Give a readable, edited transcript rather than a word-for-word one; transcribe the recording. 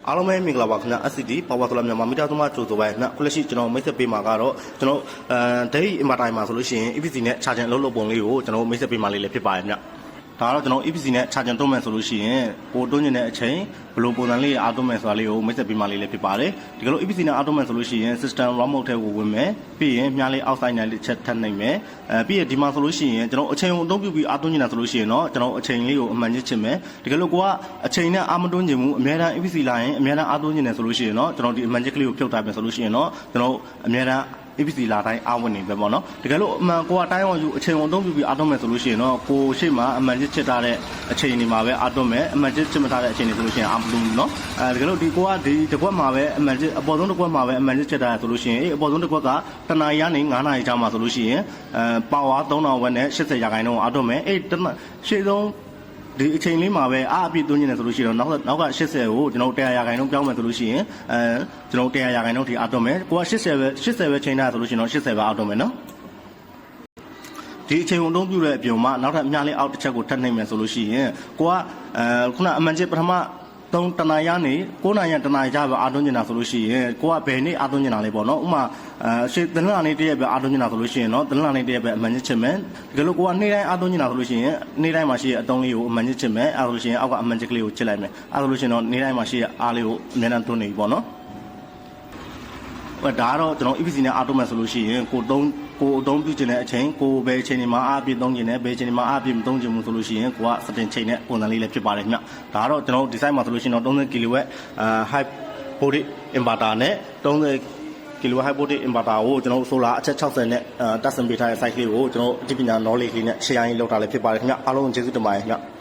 အားလုံးပဲမင်္ဂလာပါခင်ဗျာ SCD Power Solar မြန်မာမီတာသမားကြိုဆိုပါရခင်ဗျာခုလက်ရှိကျွန်တော်မိတ်ဆက်ပေးမှာကတော့ကျွန်တော်ဒိတ်အင်ဗာတာမှာဆိုလို့ရှိရင် EPC နဲ့ charging အလုပ်လုပ်ပုံလေးကိုကျွန်တော်မိတ်ဆက်ပေးမှာလေးလည်းဖြစ်ပါတယ်ခင်ဗျာဒါကတော့ကျွန်တော် EPC နဲ့ charging တွန်းမယ်ဆိုလို့ရှိရင်ပိုတွန်းကျင်တဲ့အချိန်ဘယ်လိုပုံစံလေးအားတွန်းမယ်ဆိုတာလေးကိုမိတ်ဆက်ပေးမှာလေးလည်းဖြစ်ပါတယ်ဒီကလို EPC နဲ့အားတွန်းမယ်ဆိုလို့ရှိရင် system remote ထဲကိုဝင်မယ်ပြီးရင်မြားလေး outside နဲ့တစ်ချက်ထပ်နိုင်မယ်ပြီးရင်ဒီမှာဆိုလို့ရှိရင်ကျွန်တော်အချိန်ကိုအသုံးပြုပြီးအားတွန်းကျင်တာဆိုလို့ရှိရင်တော့ကျွန်တော်အချိန်လေးကိုအမှန်ချင်းချင်မယ်ဒီကလိုကိုကအချိန်နဲ့အားမတွန်းကျင်ဘူးအများတန်း EPC လာရင်အများတန်းအားတွန်းကျင်တယ်ဆိုလို့ရှိရင်တော့ကျွန်တော်ဒီအမှန်ချင်းကလေးကိုဖြုတ်ထားမယ်ဆိုလို့ရှိရင်တော့ကျွန်တော်အများတန်းEPC လာတိုင်းအားဝင်နေပဲပေါ့နော်တကယ်လို့အမှန်ကိုအတိုင်းအောင်ယူအချိန်အောင်အသုံးပြုပြီးအားထုတ်မယ်ဆိုလို့ရှိရင်တော့ကိုရှေ့မှာအမှန်ချစ်ချစ်ထားတဲ့အချိန်တွေမှာပဲအားထုတ်မယ်အမှန်ချစ်ချစ်မထားတဲ့အချိန်တွေဆိုလို့ရှိရင်အားမလို့ဘူးနော်တကယ်လို့ဒီကိုကဒီတစ်ခွက်မှာပဲအမှန်ချစ်အပေါ်ဆုံးတစ်ခွက်မှာပဲအမှန်ချစ်ချစ်ထားရဆိုလို့ရှိရင်အပေါ်ဆုံးတစ်ခွက်ကတနာရီကနေ9နာရီကြာမှာဆိုလို့ရှိရင်ပါဝါ3000ဝက်နဲ့80ရာခိုင်နှုန်းအားထုတ်မယ်ရှေ့ဆုံးဒီအချိန်လေးမှာပဲအားအပြည့်သွင်းနေတယ်ဆိုလို့ရှိရင်တော့နောက်က80ကိုကျွန်တော်100ရာခိုင်နှုန်းပြောင်းမယ်ဆိုလို့ရှိရင်ကျွန်တော်100ရာခိုင်နှုန်းထိအားထုတ်မယ်ကိုက80ပဲချိန်ထားဆိုလို့ရှိရင်တော့80ပဲအားထုတ်မယ်နော်ဒီအချိန်ကိုအသုံးပြုတဲ့အပြင်မှာနောက်ထပ်အများလေးအောက်တစ်ချက်ကိုထပ်နှိမ့်မယ်ဆိုလို့ရှိရင်ကိုကခုနအမှန်ချင်းပထမ3တနာရီကနေ9နာရီတနာရီကြာပဲအားသွင်းနေတာဆိုလို့ရှိရင်ကိုကဘယ်နေ့အားသွင်းနေတာလဲပေါ့နော်ဥမာရှေ့တနင်္လာနေ့တရက်ပဲအားသွင်းနေတာဆိုလို့ရှိရင်တော့တနင်္လာနေ့တရက်ပဲအမှန်ချင်းချင်မယ်ဒီလိုကိုကနေ့တိုင်းအားသွင်းနေတာဆိုလို့ရှိရင်နေ့တိုင်းမှာရှိတဲ့အတုံးလေးကိုအမှန်ချင်းချင်မယ်အဲဆိုလို့ရှိရင်အောက်ကအမှန်ချင်းကလေးကိုချစ်လိုက်မယ်အဲဆိုလို့ရှိရင်တော့နေ့တိုင်းမှာရှိတဲ့အားလေးကိုအများနဲ့သွင်းနေပြီပေါ့နော်ဒါကတော့ကျွန်တော် EPC နဲ့အားထုတ်မယ်ဆိုလို့ရှိရင်ကိုအသုံးပြုခြင်းတဲ့အချိန်ကိုဘယ်အချိန်ဒီမှာအားပြည့်သုံးခြင်းနဲ့ဘယ်အချိန်ဒီမှာအားပြည့်မသုံးခြင်းဘူးဆိုလို့ရှိရင်ကိုကစတင်ချိန်နဲ့ပုံစံလေးလည်းဖြစ်ပါတယ်ခင်ဗျဒါကတော့ကျွန်တော်ဒီဇိုင်းမှာဆိုလို့ရှိရင်တော့30 kW high voltage inverter နဲ့30 kW high voltage inverter ကိုကျွန်တော် solar အချက်60နဲ့တပ်ဆင်ပေးထားတဲ့ site လေးကိုကျွန်တော်အသိပညာ knowledge လေးနဲ့ share ရင်းလုပ်တာလည်းဖြစ်ပါတယ်ခင်ဗျအားလုံးကျေးဇူးတင်ပါတယ်ခင်ဗျ